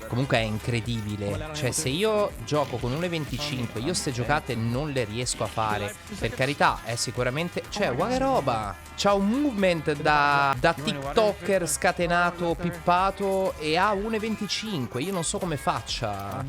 Comunque è incredibile. Cioè, se io gioco con 1,25, io ste giocate non le riesco a fare. Per carità, è sicuramente... Cioè, guarda che roba! C'ha un movement da TikToker scatenato, pippato, e ha 1,25. Io non so come faccia.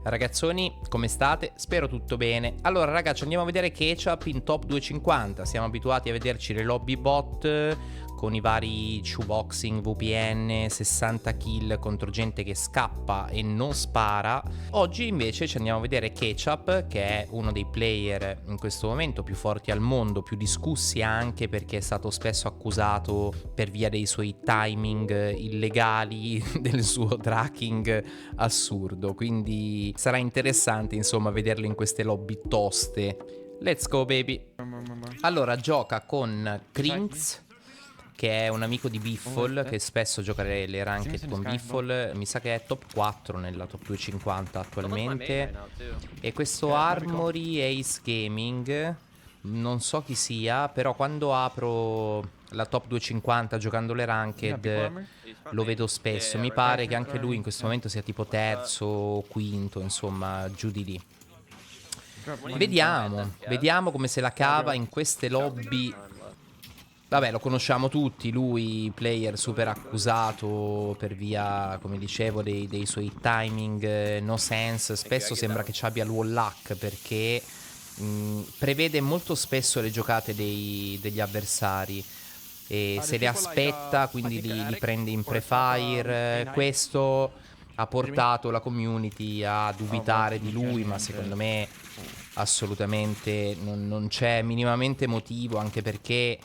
Ragazzoni, come state? Spero tutto bene. Allora ragazzi, andiamo a vedere Ketchup in top 250. Siamo abituati a vederci le lobby bot con i vari shoeboxing, VPN, 60 kill contro gente che scappa e non spara. Oggi invece ci andiamo a vedere Ketchup, che è uno dei player in questo momento più forti al mondo, più discussi anche perché è stato spesso accusato per via dei suoi timing illegali, del suo tracking assurdo. Quindi sarà interessante insomma vederlo in queste lobby toste. Let's go baby. Allora gioca con Krinx, che è un amico di Biffle, che spesso gioca le ranked con Biffle. Mi sa che è top 4 nella top 250 attualmente. E questo Armory Ace Gaming, non so chi sia, però quando apro la top 250 giocando le ranked lo vedo spesso. Mi pare che anche lui in questo momento sia tipo terzo o quinto, insomma giù di lì. Vediamo come se la cava in queste lobby. Vabbè, lo conosciamo tutti, lui, player super accusato per via, come dicevo, dei suoi timing no sense. Spesso sembra che ci abbia il wall luck perché prevede molto spesso le giocate degli avversari e se le aspetta, quindi li prende in pre-fire. Questo ha portato la community a dubitare di lui, ma secondo me assolutamente non c'è minimamente motivo, anche perché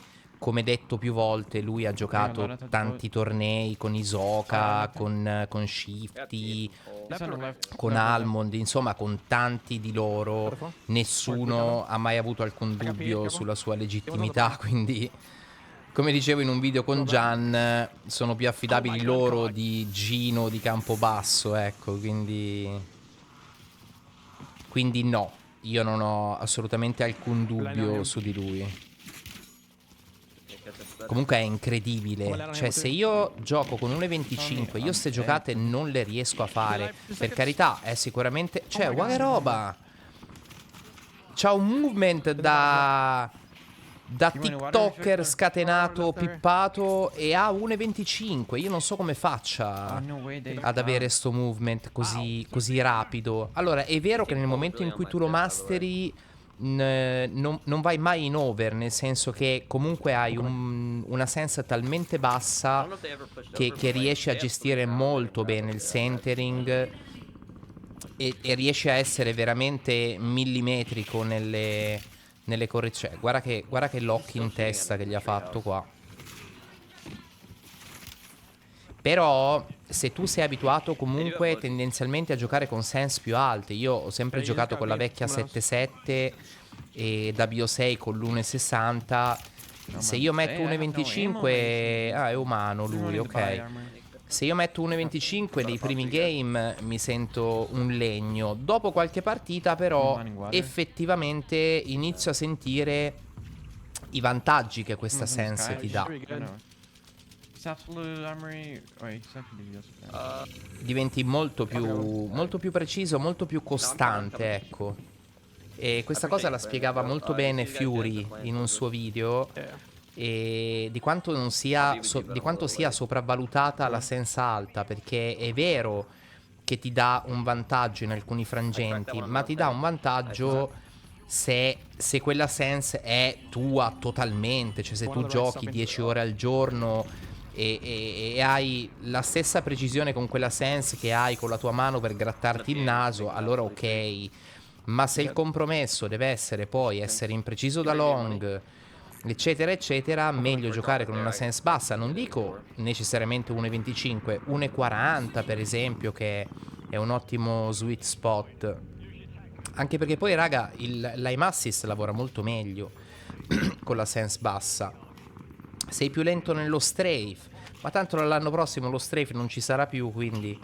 come detto più volte, lui ha giocato tanti tornei con Hisoka, con Shifty, con Almond, insomma con tanti di loro. Nessuno ha mai avuto alcun dubbio sulla sua legittimità, quindi come dicevo in un video con Gian, sono più affidabili loro di Gino di Campobasso, ecco, quindi no, io non ho assolutamente alcun dubbio su di lui. Comunque è incredibile. Cioè, se io gioco con 1,25, io ste giocate non le riesco a fare. Per carità, è sicuramente... Cioè, guarda che roba! C'ha un movement da TikToker scatenato, pippato, e ha 1,25. Io non so come faccia ad avere sto movement così rapido. Allora, è vero che nel momento in cui tu lo masteri non vai mai in over, nel senso che comunque hai una sense talmente bassa che riesci a gestire molto bene il centering e riesci a essere veramente millimetrico nelle correzioni. Guarda che lock in testa che gli ha fatto qua. Però se tu sei abituato comunque tendenzialmente a giocare con sense più alte, io ho sempre giocato con la vecchia 7.7 e da Bio6 con l'1.60. Se io metto 1.25... Ah, è umano lui, ok. Se io metto 1.25 nei primi game mi sento un legno. Dopo qualche partita però effettivamente inizio a sentire i vantaggi che questa sense ti dà. Diventi molto più preciso, molto più costante, ecco. E questa cosa la spiegava molto bene Fury in un suo video, e di quanto non sia di quanto sia sopravvalutata la sense alta, perché è vero che ti dà un vantaggio in alcuni frangenti, ma ti dà un vantaggio se quella sense è tua totalmente, cioè se tu giochi 10 ore al giorno e hai la stessa precisione con quella sense che hai con la tua mano per grattarti il naso, allora ok. Ma se il compromesso deve essere poi essere impreciso da long, eccetera eccetera, meglio giocare con una sense bassa. Non dico necessariamente 1.25, 1.40 per esempio, che è un ottimo sweet spot. Anche perché poi raga, l'aim assist lavora molto meglio con la sense bassa. Sei più lento nello strafe, ma tanto l'anno prossimo lo strafe non ci sarà più, quindi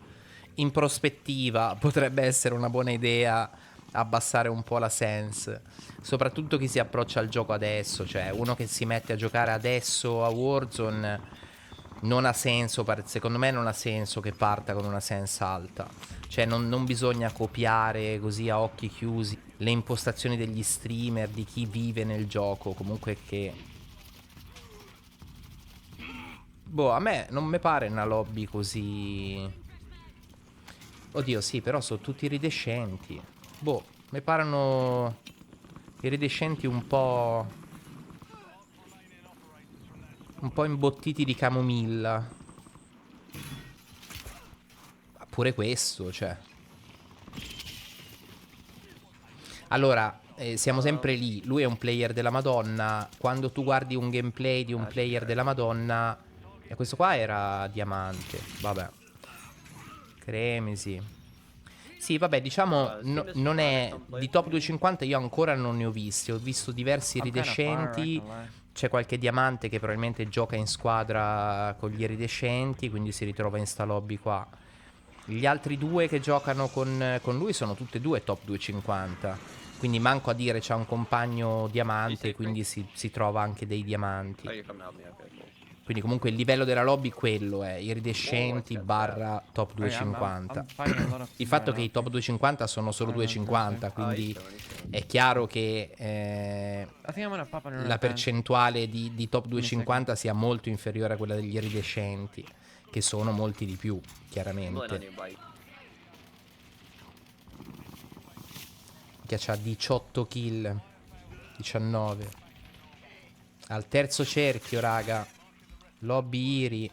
in prospettiva potrebbe essere una buona idea abbassare un po' la sense, soprattutto chi si approccia al gioco adesso, cioè uno che si mette a giocare adesso a Warzone Non ha senso, secondo me non ha senso che parta con una sense alta. Cioè non bisogna copiare così a occhi chiusi le impostazioni degli streamer, di chi vive nel gioco. Comunque che... Boh, a me non mi pare una lobby così... Oddio, sì, però sono tutti iridescenti. Boh, mi parano iridescenti un po' imbottiti di camomilla. Pure questo, cioè. Allora, siamo sempre lì. Lui è un player della Madonna. Quando tu guardi un gameplay di un player della Madonna... E questo qua era diamante. Vabbè. Cremisi. Sì, vabbè, diciamo, non è... Di top 250 io ancora non ne ho visti. Ho visto diversi iridescenti. C'è qualche diamante che probabilmente gioca in squadra con gli iridescenti, quindi si ritrova in sta lobby qua. Gli altri due che giocano con lui sono tutti e due top 250. Quindi manco a dire c'ha un compagno diamante, quindi si trova anche dei diamanti. Quindi comunque il livello della lobby quello è iridescenti barra top 250. Il fatto che i top 250 sono solo 250, quindi è chiaro che la percentuale di top 250 sia molto inferiore a quella degli iridescenti, che sono molti di più, chiaramente. Che c'ha 18 kill, 19. Al terzo cerchio, raga. Lobby Iri.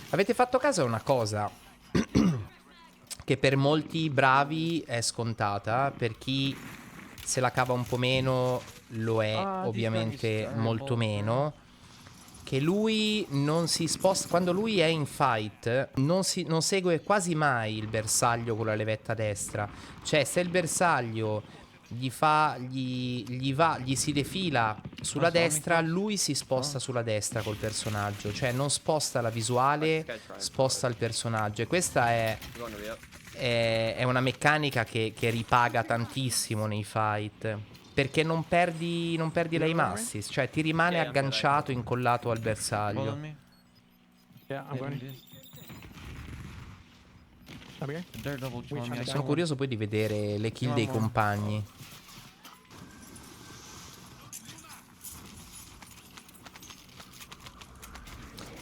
Avete fatto caso a una cosa che per molti bravi è scontata, per chi se la cava un po' meno lo è ovviamente molto meno, che lui non si sposta, quando lui è in fight non segue quasi mai il bersaglio con la levetta destra. Cioè se il bersaglio gli si defila sulla destra, lui si sposta sulla destra col personaggio. Cioè non sposta la visuale, sposta il personaggio. E questa è una meccanica che ripaga tantissimo nei fight, perché non perdi l'aim assist. Cioè ti rimane agganciato, incollato al bersaglio. Sono curioso poi di vedere le kill dei compagni.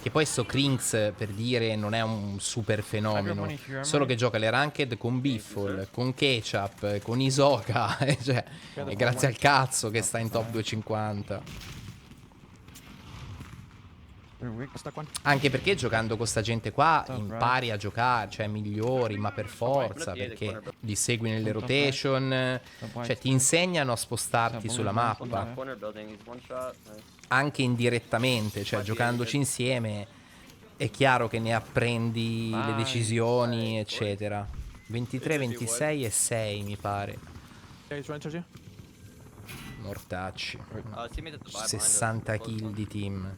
Che poi sto Krings, per dire, non è un super fenomeno. Solo che gioca le ranked con Biffle, con Ketchup, con Hisoka. Cioè, è grazie al cazzo che sta in top 250. Anche perché giocando con sta gente qua impari a giocare, cioè migliori, ma per forza, perché li segui nelle rotation, cioè ti insegnano a spostarti sulla mappa, anche indirettamente, cioè giocandoci insieme è chiaro che ne apprendi le decisioni, eccetera. 23, 26 e 6 mi pare. Mortacci. 60 kill di team.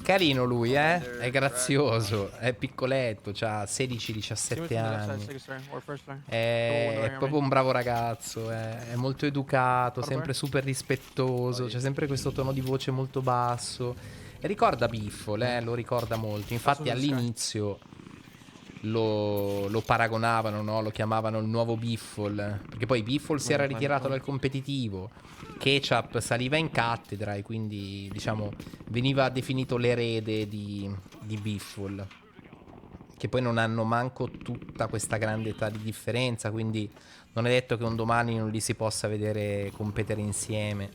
Carino lui, è grazioso, è piccoletto, ha 16-17 anni. È proprio un bravo ragazzo, è molto educato, sempre super rispettoso, c'è sempre questo tono di voce molto basso. E ricorda Biffle, lo ricorda molto. Infatti all'inizio lo paragonavano, no? Lo chiamavano il nuovo Biffle, perché poi Biffle si era ritirato dal competitivo, Ketchup saliva in cattedra e quindi diciamo veniva definito l'erede di Biffle, che poi non hanno manco tutta questa grande età di differenza, quindi non è detto che un domani non li si possa vedere competere insieme.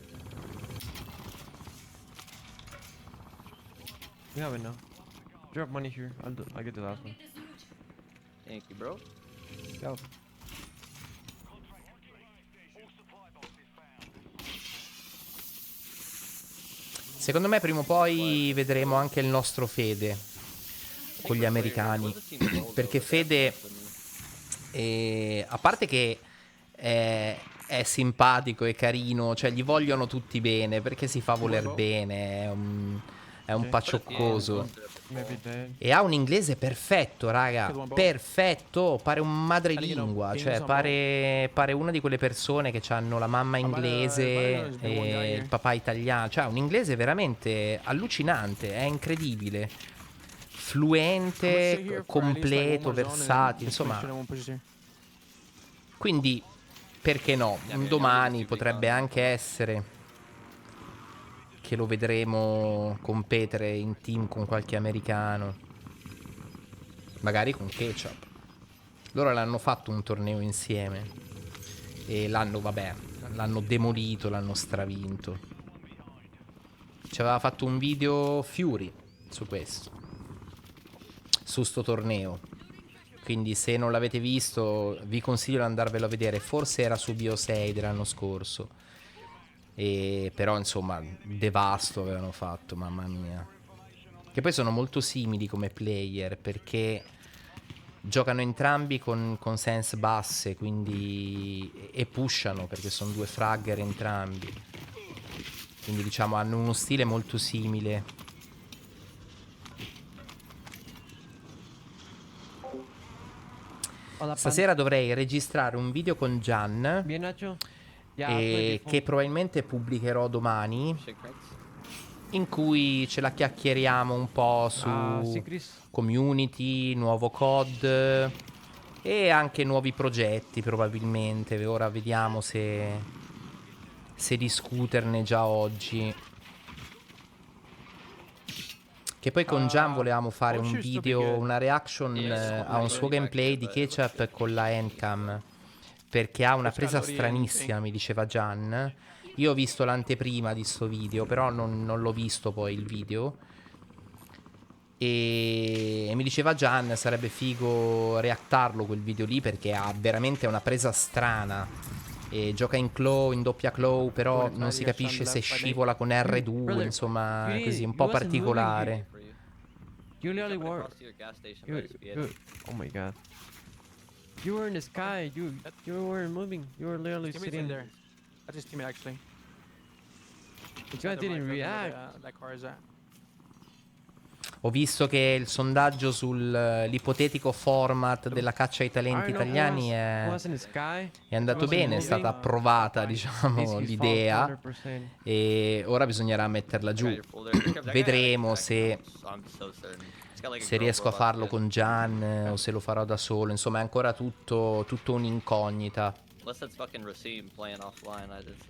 Drop money here. I'll get the last one. Thank you, bro. Go. Secondo me prima o poi vedremo anche il nostro Fede con gli americani, perché Fede, a parte che è simpatico e carino, cioè gli vogliono tutti bene, perché si fa voler bene, È un pacioccoso. Maybe dead. E ha un inglese perfetto, raga. Perfetto. Pare un madrelingua. Cioè, pare una di quelle persone che hanno la mamma inglese e il papà italiano. Cioè, un inglese veramente allucinante. È incredibile. Fluente, completo, versatile. Insomma. Quindi, perché no? Un domani potrebbe anche essere che lo vedremo competere in team con qualche americano. Magari con Ketchup. Loro l'hanno fatto un torneo insieme. E l'hanno, vabbè, l'hanno demolito, l'hanno stravinto. Ci aveva fatto un video Fury su questo. Su sto torneo. Quindi se non l'avete visto vi consiglio di andarvelo a vedere. Forse era su Bio6 dell'anno scorso. Però insomma devasto avevano fatto, mamma mia. Che poi sono molto simili come player, perché giocano entrambi con sense basse, quindi e pushano, perché sono due fragger entrambi. Quindi diciamo hanno uno stile molto simile. Stasera dovrei registrare un video con Gian Bien, Nacho. che probabilmente pubblicherò domani, Shake crates. in cui ce la chiacchieriamo un po' su Sì, Chris. community, nuovo COD e anche nuovi progetti probabilmente. Ora vediamo se discuterne già oggi. Che poi con Gian volevamo fare un video, una reaction a un suo gameplay di Ketchup con la handcam, perché ha una presa stranissima, mi diceva Gian. Io ho visto l'anteprima di sto video, però non l'ho visto poi il video. E mi diceva Gian, sarebbe figo reactarlo quel video lì, perché ha veramente una presa strana. E gioca in claw, in doppia claw, però non si capisce se scivola con R2, insomma, così, un po' particolare. For you. You literally Coming were. across to your gas station by the SPA. Oh my god. You were in the sky. You weren't moving. You were literally Teammates sitting in there. there. That's his teammate actually. The guy didn't react. That car is at. Ho visto che il sondaggio sull'ipotetico format della caccia ai talenti italiani Who was in the sky. è andato was bene, è moving. stata approvata, It's diciamo, his fault, l'idea. 100%. E ora bisognerà metterla I giù. got your folder. Grab that guy. Vedremo I'm se so certain. It's got like a se girl riesco a robot farlo skin. con Gian o se lo farò da solo. Insomma, è ancora tutto un'incognita. Unless that's fucking Rasim playing offline.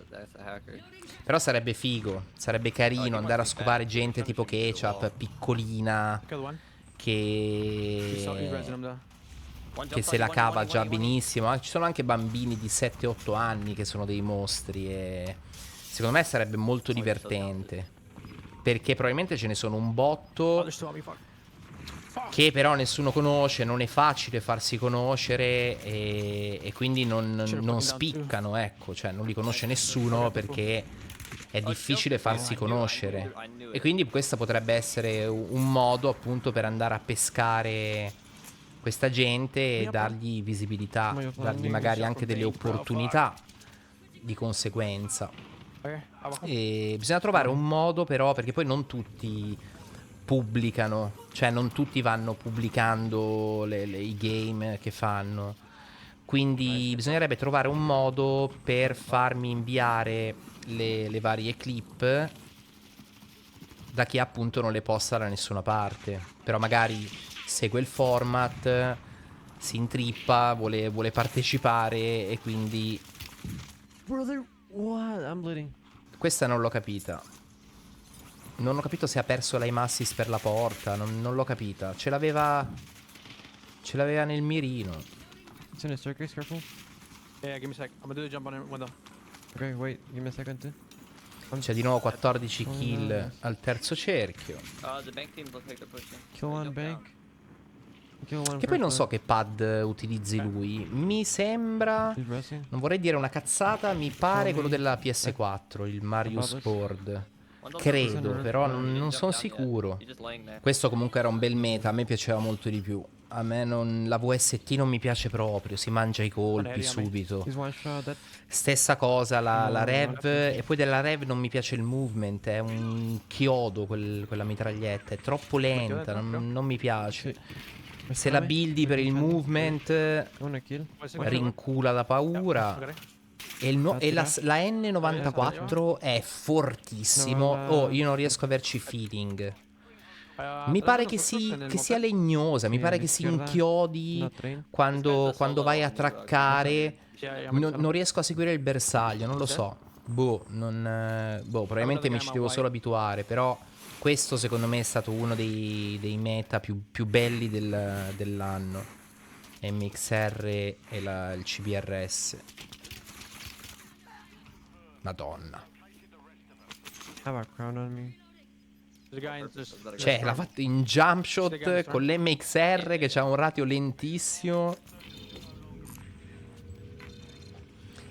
That's a hacker. Però sarebbe figo, sarebbe carino andare a scopare gente tipo Ketchup, piccolina, Kill one. He's resing che him though. One che jump se la on you, cava one, già one, one. benissimo. Ci sono anche bambini di 7-8 anni che sono dei mostri e secondo me sarebbe molto divertente, perché probabilmente ce ne sono un Oh, botto there's two on me. Fuck. che però nessuno conosce, non è facile farsi conoscere e quindi non spiccano, ecco, cioè non li conosce nessuno perché è difficile farsi conoscere. E quindi questa potrebbe essere un modo appunto per andare a pescare questa gente e dargli visibilità, dargli magari anche delle opportunità di conseguenza. Okay, abajo. E bisogna trovare un modo però, perché poi non tutti pubblicano, cioè non tutti vanno pubblicando i game che fanno. Quindi bisognerebbe trovare un modo per farmi inviare le varie clip da chi appunto non le posta da nessuna parte. Però magari segue il format, si intrippa, vuole partecipare e quindi Brother, what? I'm bleeding. questa non l'ho capita. Non ho capito se ha perso l'aim assist per la porta, non l'ho capita. Ce l'aveva nel mirino. It's in a circus, careful. Yeah, give me a sec. I'm gonna do the jump on the window. Okay, wait, give me a second too. C'è di nuovo 14 kill al terzo cerchio. The bank team look like they're pushing. Kill one Jump bank. down. Kill one Che poi non first so che pad utilizzi lui. Mi sembra, He's resting. non vorrei dire una cazzata, mi pare quello della PS4, il Marius Above us. Board. One don't Credo, know. però He didn't non jump sono down yet. sicuro. He's just laying there. Questo comunque era un bel meta, a me piaceva molto di più. A me la VST non mi piace proprio, si mangia i colpi Valeria, subito. He's one shot. That. Stessa cosa la No, Rev, e poi della Rev non mi piace il movement, è un chiodo quella mitraglietta, è troppo lenta, non mi piace. Se la buildi per il movement Wanna kill? rincula da paura. Okay. E la N94 è fortissimo. Oh, io non riesco a averci feeling. Mi pare che sia legnosa, mi pare che si inchiodi No train. quando vai a traccare. Non riesco a seguire il bersaglio, non lo so. Boh, probabilmente mi ci devo solo abituare. Però questo secondo me è stato uno dei meta più belli dell'anno. MXR e il CBRS. Madonna. I have a crown on me. The guy in this- Cioè, l'ha fatto in jump shot con l'MXR che c'ha un ratio lentissimo.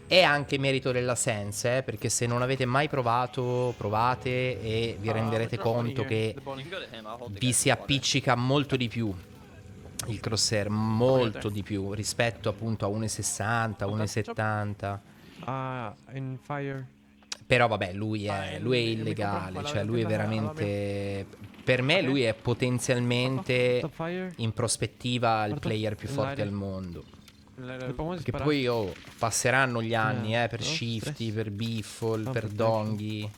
È anche merito della Sense, perché se non avete mai provato, provate e vi renderete conto che You can go to him. I'll hold the vi guy si in the water. appiccica molto di più il crosshair, molto di più rispetto appunto a 1,60, 1,70. In fire. Però vabbè, lui è illegale, cioè lui è veramente... Per me lui è potenzialmente Stop fire. in prospettiva il Guarda, player più forte l'aria. al mondo. Dobbiamo Che sparare. poi passeranno gli anni, per no, Shifty, stress. per Biffle, per Protection. Donghi.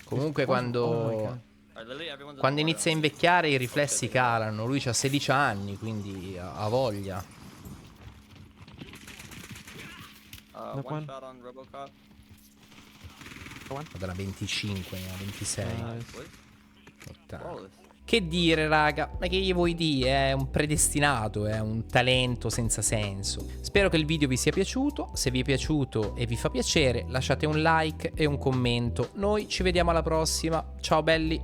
Comunque Oh my quando Alright, literally everyone's in quando the inizia a water. invecchiare i riflessi calano. Lui ha 16 anni, quindi ha voglia. One one. shot on Robocop. Da 25, ne ha 26. Nice. Boys. 80. Flawless. Che dire, raga, ma che gli vuoi dire? È un predestinato, è un talento senza senso. Spero che il video vi sia piaciuto. Se vi è piaciuto e vi fa piacere, lasciate un like e un commento. Noi ci vediamo alla prossima. Ciao belli.